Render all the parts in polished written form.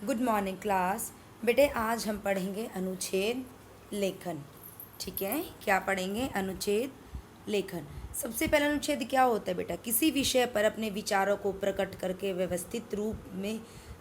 Good morning class. बेटे आज हम पढ़ेंगे अनुच्छेद लेखन। ठीक है, क्या पढ़ेंगे? अनुच्छेद लेखन। सबसे पहला अनुच्छेद क्या होता है बेटा? किसी विषय पर अपने विचारों को प्रकट करके व्यवस्थित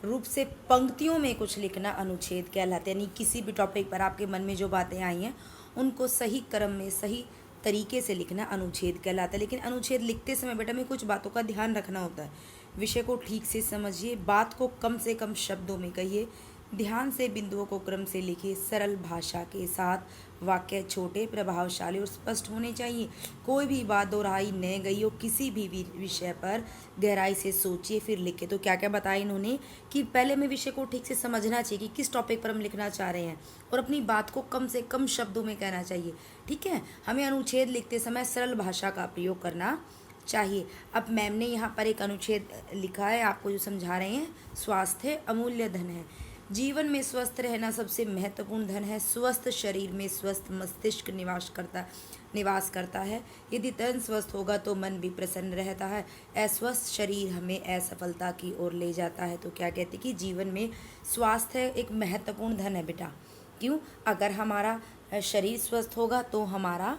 रूप से पंक्तियों में कुछ लिखना अनुच्छेद कहलाता है। यानी किसी भी टॉपिक पर आपके मन में जो बातें आई हैं उनको सही क्रम में सही तरीके से लिखना अनुच्छेद कहलाता है। लेकिन अनुच्छेद लिखते समय बेटा में कुछ बातों का ध्यान रखना होता है। विषय को ठीक से समझिए, बात को कम से कम शब्दों में कहिए, ध्यान से बिंदुओं को क्रम से लिखिए, सरल भाषा के साथ वाक्य छोटे, प्रभावशाली और स्पष्ट होने चाहिए। कोई भी बात दोहराई न गई हो, किसी भी विषय पर गहराई से सोचिए फिर लिखे। तो क्या क्या बताया इन्होंने कि पहले में विषय को ठीक से समझना चाहिए कि किस टॉपिक पर हम लिखना चाह रहे हैं और अपनी बात को कम से कम शब्दों में कहना चाहिए। ठीक है, हमें अनुच्छेद लिखते समय सरल भाषा का प्रयोग करना चाहिए। अब मैम ने यहाँ पर एक अनुच्छेद लिखा है, आपको जो समझा रहे हैं, स्वास्थ्य अमूल्य धन है। जीवन में स्वस्थ रहना सबसे महत्वपूर्ण धन है। स्वस्थ शरीर में स्वस्थ मस्तिष्क निवास करता है। यदि तन स्वस्थ होगा तो मन भी प्रसन्न रहता है। अस्वस्थ शरीर हमें असफलता की ओर ले जाता है। तो क्या कहते हैं कि जीवन में स्वास्थ्य एक महत्वपूर्ण धन है बेटा। क्यों? अगर हमारा शरीर स्वस्थ होगा तो हमारा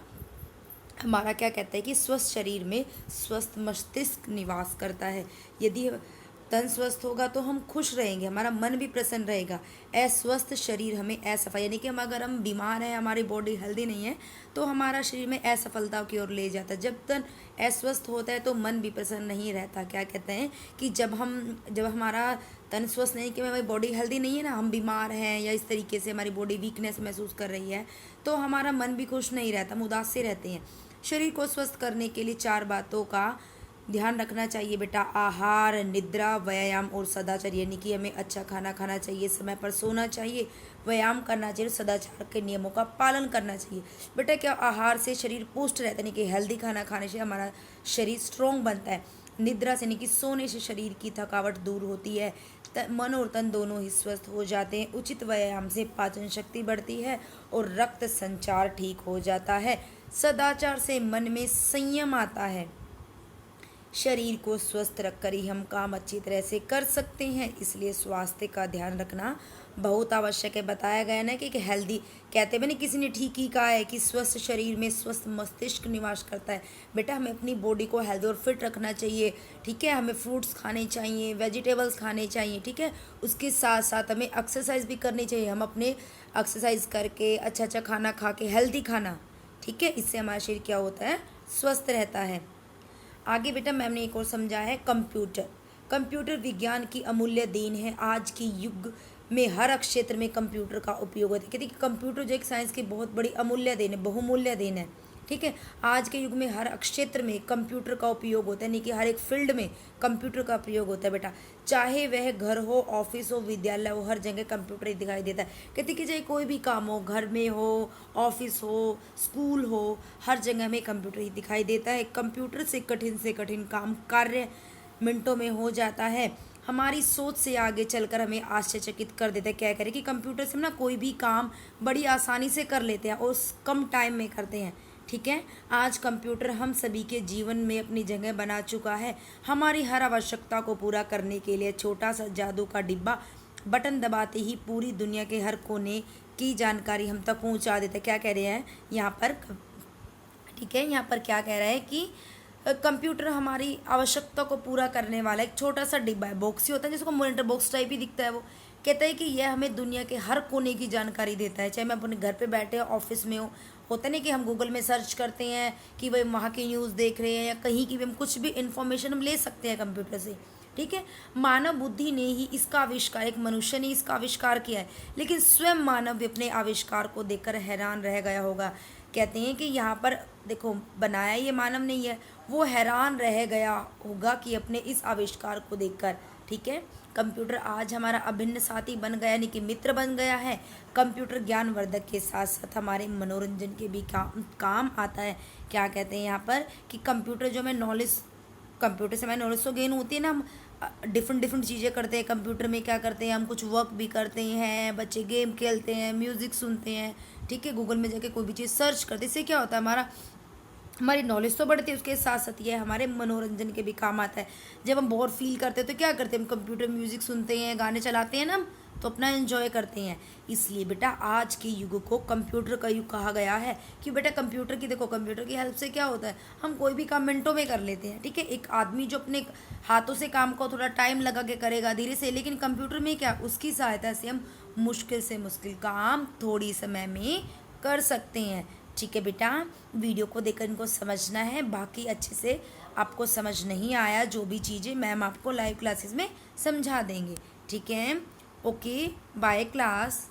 क्या कहता है कि स्वस्थ शरीर में स्वस्थ मस्तिष्क निवास करता है। यदि तन स्वस्थ होगा तो हम खुश रहेंगे, हमारा मन भी प्रसन्न रहेगा। अस्वस्थ शरीर हमें असफल, यानी कि अगर हम बीमार हैं, हमारी बॉडी हेल्दी नहीं है, तो हमारा शरीर में असफलता की ओर ले जाता है। जब तन अस्वस्थ होता है तो मन भी प्रसन्न नहीं रहता। क्या कहते हैं कि जब हमारा तन स्वस्थ नहीं, कि हमारी बॉडी हेल्दी नहीं है ना, हम बीमार हैं या इस तरीके से हमारी बॉडी वीकनेस महसूस कर रही है, तो हमारा मन भी खुश नहीं रहता, हम उदास से रहते हैं। शरीर को स्वस्थ करने के लिए 4 बातों का ध्यान रखना चाहिए बेटा। आहार, निद्रा, व्यायाम और सदाचार। यानी कि हमें अच्छा खाना खाना चाहिए, समय पर सोना चाहिए, व्यायाम करना चाहिए, सदाचार के नियमों का पालन करना चाहिए। बेटा क्या आहार से शरीर पुष्ट रहता है, यानी कि हेल्दी खाना खाने से हमारा शरीर स्ट्रॉन्ग बनता है। निद्रा से यानी कि सोने से शरीर की थकावट दूर होती है, मन और तन दोनों ही स्वस्थ हो जाते हैं। उचित व्यायाम से पाचन शक्ति बढ़ती है और रक्त संचार ठीक हो जाता है। सदाचार से मन में संयम आता है। शरीर को स्वस्थ रखकर ही हम काम अच्छी तरह से कर सकते हैं, इसलिए स्वास्थ्य का ध्यान रखना बहुत आवश्यक है। बताया गया ना कि हेल्दी, कहते हैं ना, किसी ने ठीक ही कहा है कि स्वस्थ शरीर में स्वस्थ मस्तिष्क निवास करता है। बेटा हमें अपनी बॉडी को हेल्दी और फिट रखना चाहिए। ठीक है, हमें फ्रूट्स खाने चाहिए, वेजिटेबल्स खाने चाहिए। ठीक है, उसके साथ साथ हमें एक्सरसाइज भी करनी चाहिए। हम अपने एक्सरसाइज करके अच्छा अच्छा खाना खा के, हेल्दी खाना, ठीक है, इससे हमारा शरीर क्या होता है? स्वस्थ रहता है। आगे बेटा मैम ने एक और समझा है, कंप्यूटर विज्ञान की अमूल्य देन है। आज के युग में हर क्षेत्र में कंप्यूटर का उपयोग होता है। कहते हैं कि कंप्यूटर जो एक साइंस की बहुत बड़ी अमूल्य देन है, बहुमूल्य देन है। ठीक है, आज के युग में हर क्षेत्र में कंप्यूटर का उपयोग होता है, यानी कि हर एक फील्ड में कंप्यूटर का प्रयोग होता है बेटा। चाहे वह घर हो, ऑफिस हो, विद्यालय हो, हर जगह कंप्यूटर ही दिखाई देता है। कहते कि चाहे कोई भी काम हो, घर में हो, ऑफिस हो, स्कूल हो, हर जगह में कंप्यूटर ही दिखाई देता है। कंप्यूटर से कठिन काम कार्य मिनटों में हो जाता है। हमारी सोच से आगे चलकर हमें आश्चर्यचकित कर देता है। क्या करें कि कंप्यूटर से हम ना कोई भी काम बड़ी आसानी से कर लेते हैं और कम टाइम में करते हैं। ठीक है, आज कंप्यूटर हम सभी के जीवन में अपनी जगह बना चुका है। हमारी हर आवश्यकता को पूरा करने के लिए छोटा सा जादू का डिब्बा, बटन दबाते ही पूरी दुनिया के हर कोने की जानकारी हम तक पहुंचा देता है। क्या कह रहे हैं यहाँ पर? ठीक है, यहाँ पर क्या कह रहा है कि कंप्यूटर हमारी आवश्यकता को पूरा करने वाला एक छोटा सा डिब्बा है, बॉक्स ही होता है जिसको मॉनिटर बॉक्स टाइप ही दिखता है। वो कहता है कि यह हमें दुनिया के हर कोने की जानकारी देता है। चाहे मैं अपने घर पे बैठे ऑफिस में हो, होता नहीं कि हम गूगल में सर्च करते हैं कि भाई वहाँ की न्यूज़ देख रहे हैं या कहीं की भी हम कुछ भी इन्फॉर्मेशन हम ले सकते हैं कंप्यूटर से। ठीक है, मानव बुद्धि ने ही इसका आविष्कार, एक मनुष्य ने इसका आविष्कार किया है, लेकिन स्वयं मानव भी अपने आविष्कार को देखकर हैरान रह गया होगा। कहते हैं कि यहाँ पर देखो, बनाया ये मानव नहीं है, वो हैरान रह गया होगा कि अपने इस आविष्कार को देखकर। ठीक है, कंप्यूटर आज हमारा अभिन्न साथी बन गया, यानी कि मित्र बन गया है। कंप्यूटर ज्ञानवर्धक के साथ साथ हमारे मनोरंजन के भी काम आता है। क्या कहते हैं यहाँ पर कि कंप्यूटर जो हमें नॉलेज, कंप्यूटर से हमें नॉलेज तो गेन होती है ना, हम डिफरेंट चीज़ें करते हैं कंप्यूटर में। क्या करते हैं हम? कुछ वर्क भी करते हैं, बच्चे गेम खेलते हैं, म्यूज़िक सुनते हैं। ठीक है, गूगल में जाके कोई भी चीज़ सर्च करते हैं, इससे क्या होता है, हमारी नॉलेज तो बढ़ती है, उसके साथ साथ ये हमारे मनोरंजन के भी काम आता है। जब हम बोर फील करते हैं तो क्या करते हैं हम? कंप्यूटर म्यूज़िक सुनते हैं, गाने चलाते हैं ना, हम तो अपना एंजॉय करते हैं। इसलिए बेटा आज के युग को कंप्यूटर का युग कहा गया है कि बेटा कंप्यूटर की देखो, कंप्यूटर की हेल्प से क्या होता है, हम कोई भी काम मिनटों में कर लेते हैं। ठीक है, एक आदमी जो अपने हाथों से काम को थोड़ा टाइम लगा के करेगा धीरे से, लेकिन कंप्यूटर में क्या, उसकी सहायता से हम मुश्किल से मुश्किल काम थोड़ी समय में कर सकते हैं। ठीक है बेटा, वीडियो को देखकर इनको समझना है, बाकी अच्छे से आपको समझ नहीं आया जो भी चीज़ें मैम आपको लाइव क्लासेस में समझा देंगे। ठीक है, ओके, बाय क्लास।